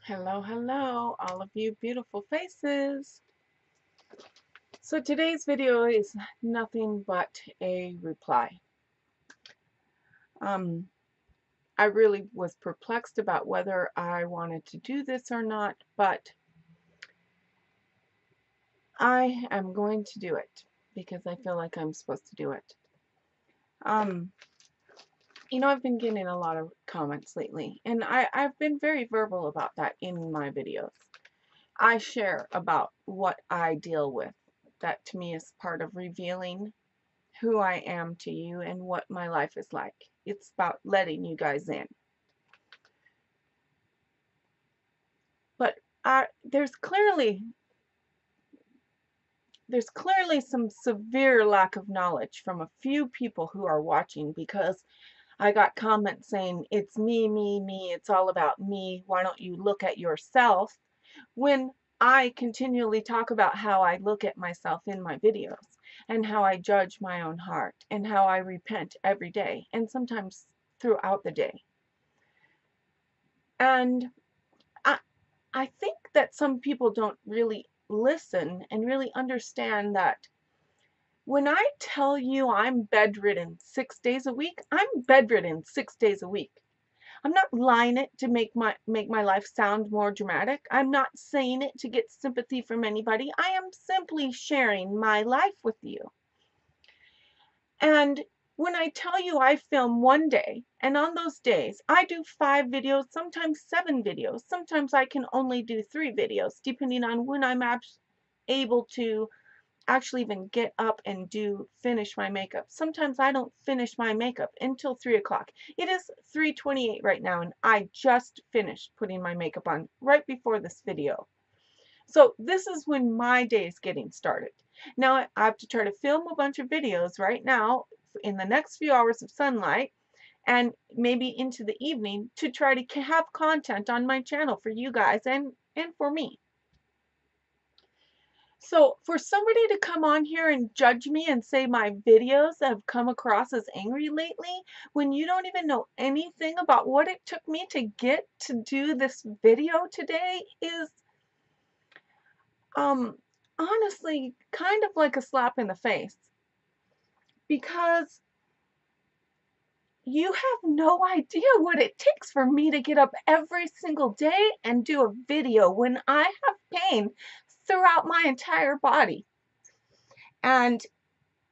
Hello, hello, all of you beautiful faces. So today's video is nothing but a reply. I really was perplexed about whether I wanted to do this or not, but I am going to do it because I feel like I'm supposed to do it. I've been getting a lot of comments lately, and I've been very verbal about that in my videos. I share about what I deal with. That to me is part of revealing who I am to you and what my life is like. It's about letting you guys in. But there's clearly some severe lack of knowledge from a few people who are watching, because I got comments saying, it's me, me, me, it's all about me, why don't you look at yourself, when I continually talk about how I look at myself in my videos and how I judge my own heart and how I repent every day and sometimes throughout the day. And I think that some people don't really listen and really understand that when I tell you I'm bedridden 6 days a week, I'm bedridden 6 days a week. I'm not lying it to make my life sound more dramatic. I'm not saying it to get sympathy from anybody. I am simply sharing my life with you. And when I tell you I film one day, and on those days I do 5 videos, sometimes 7 videos, sometimes I can only do 3 videos, depending on when I'm able to actually even get up and finish my makeup. Sometimes I don't finish my makeup until 3 o'clock. It is 3:28 right now, and I just finished putting my makeup on right before this video. So this is when my day is getting started. Now I have to try to film a bunch of videos right now in the next few hours of sunlight, and maybe into the evening, to try to have content on my channel for you guys and for me. So for somebody to come on here and judge me and say my videos have come across as angry lately, when you don't even know anything about what it took me to get to do this video today, is honestly kind of like a slap in the face, because you have no idea what it takes for me to get up every single day and do a video when I have pain throughout my entire body. And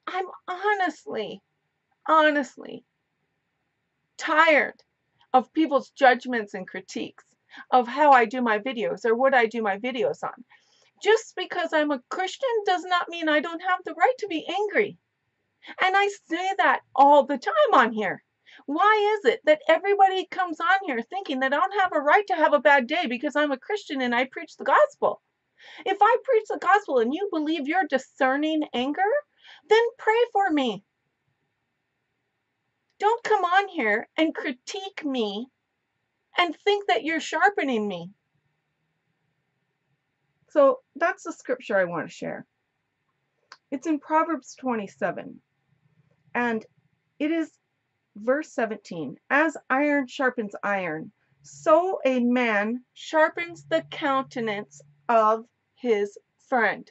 I'm honestly tired of people's judgments and critiques of how I do my videos or what I do my videos on. Just because I'm a Christian does not mean I don't have the right to be angry. And I say that all the time on here. Why is it that everybody comes on here thinking that I don't have a right to have a bad day because I'm a Christian and I preach the gospel? If I preach the gospel and you believe you're discerning anger, then pray for me. Don't come on here and critique me and think that you're sharpening me. So that's the scripture I want to share. It's in Proverbs 27, and it is verse 17. As iron sharpens iron, so a man sharpens the countenance of his friend.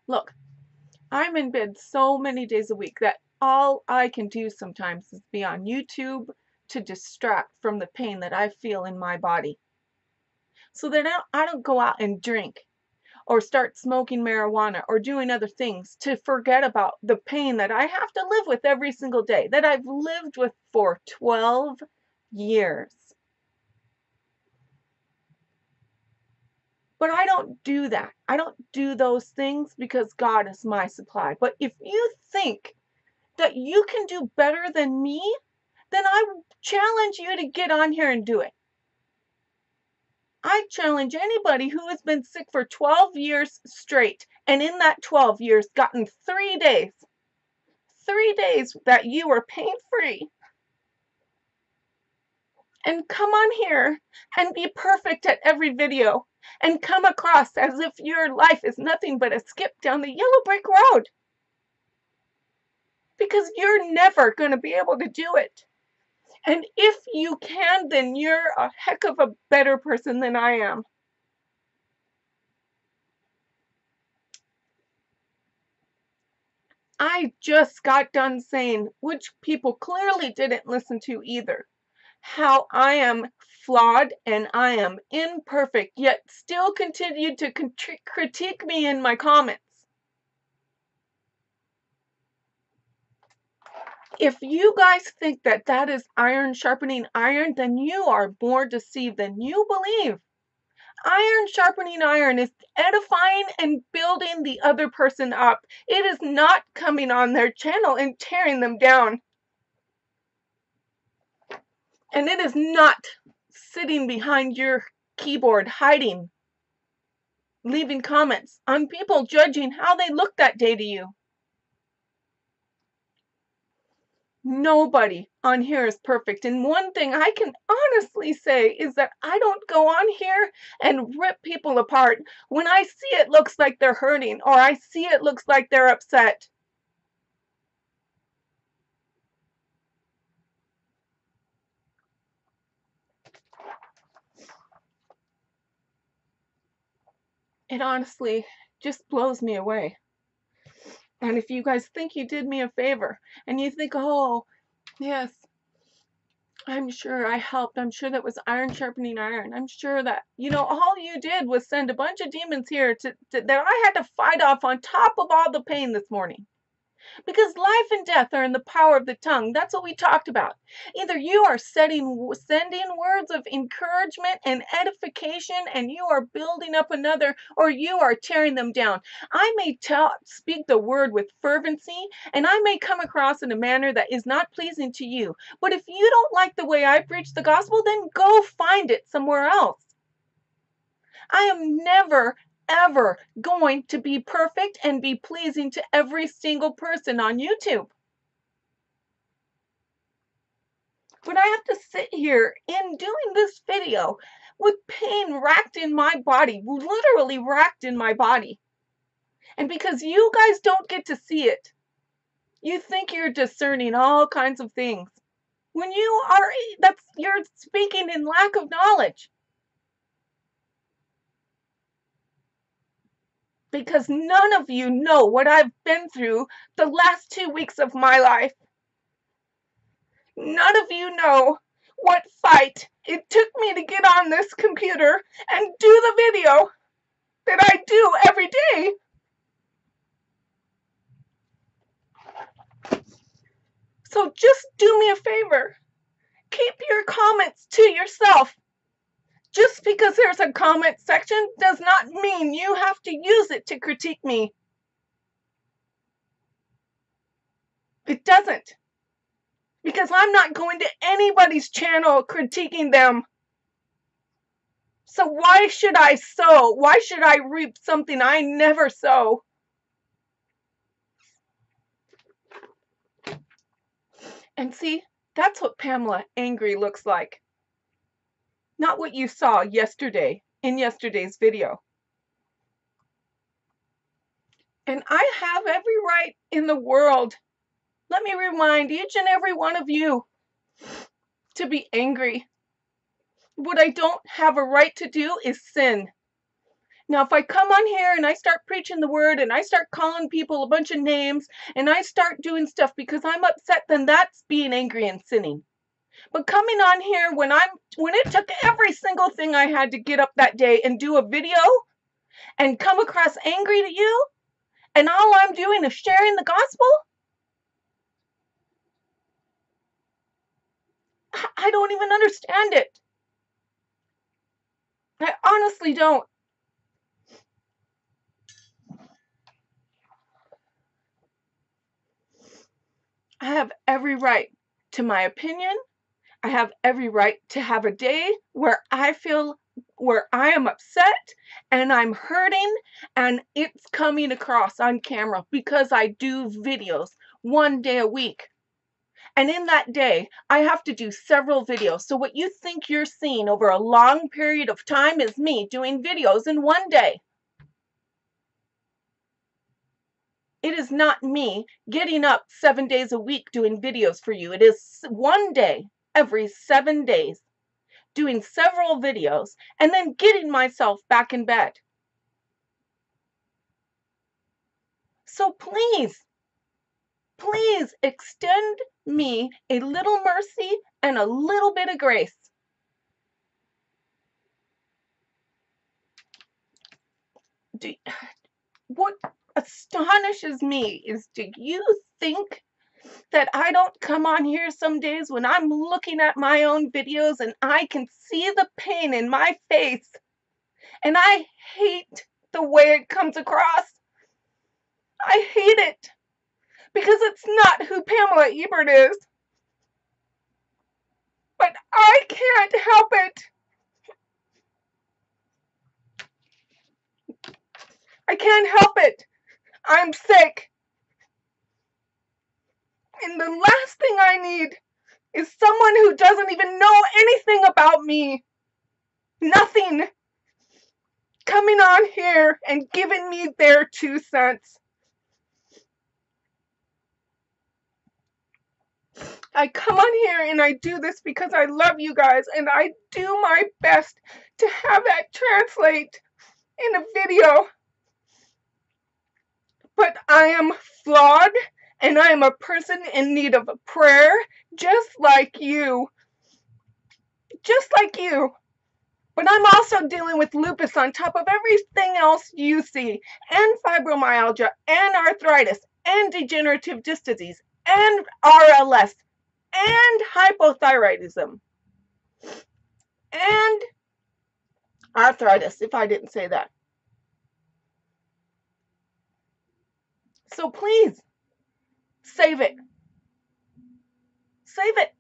Look, I'm in bed so many days a week that all I can do sometimes is be on YouTube to distract from the pain that I feel in my body. So that I don't go out and drink or start smoking marijuana or doing other things to forget about the pain that I have to live with every single day, that I've lived with for 12 years. But I don't do that. I don't do those things because God is my supply. But if you think that you can do better than me, then I challenge you to get on here and do it. I challenge anybody who has been sick for 12 years straight, and in that 12 years gotten 3 days that you were pain-free, and come on here and be perfect at every video and come across as if your life is nothing but a skip down the yellow brick road, because you're never going to be able to do it. And if you can, then you're a heck of a better person than I am. I just got done saying, which people clearly didn't listen to either, how I am flawed and I am imperfect, yet still continue to critique me in my comments. If you guys think that that is iron sharpening iron, then you are more deceived than you believe. Iron sharpening iron is edifying and building the other person up. It is not coming on their channel and tearing them down. And it is not sitting behind your keyboard hiding, leaving comments on people judging how they look that day to you. Nobody on here is perfect. And one thing I can honestly say is that I don't go on here and rip people apart when I see it looks like they're hurting or I see it looks like they're upset. It honestly just blows me away. And if you guys think you did me a favor and you think, oh, yes, I'm sure I helped. I'm sure that was iron sharpening iron. I'm sure that, all you did was send a bunch of demons here that I had to fight off on top of all the pain this morning. Because life and death are in the power of the tongue. That's what we talked about. Either you are sending words of encouragement and edification and you are building up another, or you are tearing them down. I may speak the word with fervency, and I may come across in a manner that is not pleasing to you. But if you don't like the way I preach the gospel, then go find it somewhere else. I am never ever going to be perfect and be pleasing to every single person on YouTube. But I have to sit here in doing this video with pain racked in my body, literally racked in my body. And because you guys don't get to see it, you think you're discerning all kinds of things. When you're speaking in lack of knowledge. Because none of you know what I've been through the last 2 weeks of my life. None of you know what fight it took me to get on this computer and do the video that I do every day. So just do me a favor. Keep your comments to yourself. Just because there's a comment section does not mean you have to use it to critique me. It doesn't. Because I'm not going to anybody's channel critiquing them. So why should I sow? Why should I reap something I never sow? And see, that's what Pamela angry looks like. Not what you saw yesterday in yesterday's video. And I have every right in the world, let me remind each and every one of you, to be angry. What I don't have a right to do is sin. Now, if I come on here and I start preaching the word and I start calling people a bunch of names and I start doing stuff because I'm upset, then that's being angry and sinning. But coming on here when it took every single thing I had to get up that day and do a video and come across angry to you, and all I'm doing is sharing the gospel, I don't even understand it. I honestly don't. I have every right to my opinion. I have every right to have a day where I am upset and I'm hurting and it's coming across on camera because I do videos 1 day a week. And in that day, I have to do several videos. So what you think you're seeing over a long period of time is me doing videos in 1 day. It is not me getting up 7 days a week doing videos for you. It is 1 day. every 7 days, doing several videos, and then getting myself back in bed. So please, please extend me a little mercy and a little bit of grace. What astonishes me is, do you think that I don't come on here some days when I'm looking at my own videos and I can see the pain in my face, and I hate the way it comes across? I hate it because it's not who Pamela Ebert is. But I can't help it. I can't help it. I'm sick. And the last thing I need is someone who doesn't even know anything about me. Nothing. Coming on here and giving me their 2 cents. I come on here and I do this because I love you guys, and I do my best to have that translate in a video. But I am flawed, and I am a person in need of a prayer, just like you. Just like you. But I'm also dealing with lupus on top of everything else you see, and fibromyalgia, and arthritis, and degenerative disc disease, and RLS, and hypothyroidism, and arthritis, if I didn't say that. So please, save it. Save it.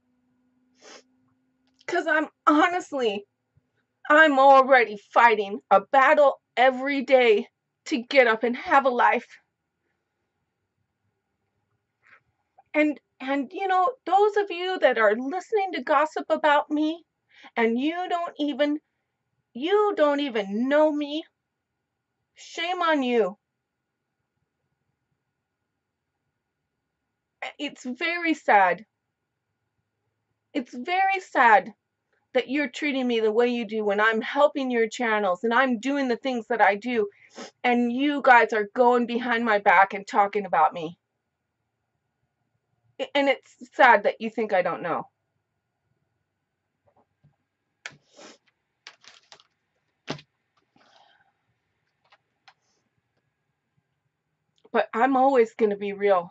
Because I'm already fighting a battle every day to get up and have a life. And you know, those of you that are listening to gossip about me, and you don't even know me, shame on you. It's very sad. It's very sad that you're treating me the way you do when I'm helping your channels and I'm doing the things that I do, and you guys are going behind my back and talking about me. And it's sad that you think I don't know. But I'm always going to be real.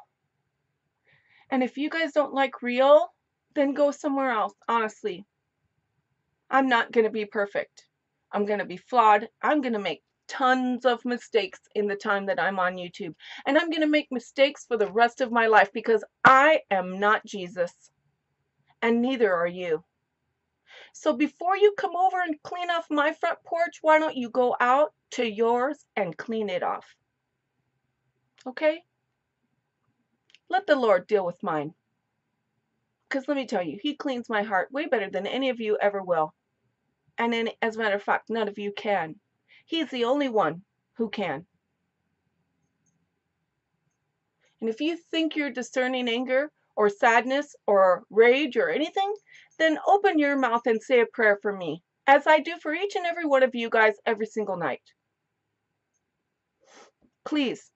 And if you guys don't like real, then go somewhere else, honestly. I'm not going to be perfect. I'm going to be flawed. I'm going to make tons of mistakes in the time that I'm on YouTube. And I'm going to make mistakes for the rest of my life because I am not Jesus. And neither are you. So before you come over and clean off my front porch, why don't you go out to yours and clean it off? Okay? Let the Lord deal with mine. Because let me tell you, He cleans my heart way better than any of you ever will. And then, as a matter of fact, none of you can. He's the only one who can. And if you think you're discerning anger or sadness or rage or anything, then open your mouth and say a prayer for me, as I do for each and every one of you guys every single night. Please,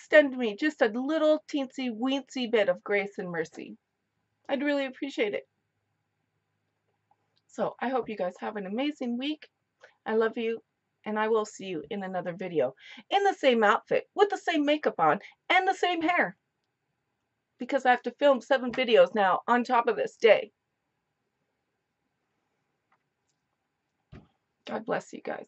send me just a little teensy weensy bit of grace and mercy. I'd really appreciate it. So I hope you guys have an amazing week. I love you, and I will see you in another video in the same outfit, with the same makeup on, and the same hair. Because I have to film 7 videos now on top of this day. God bless you guys.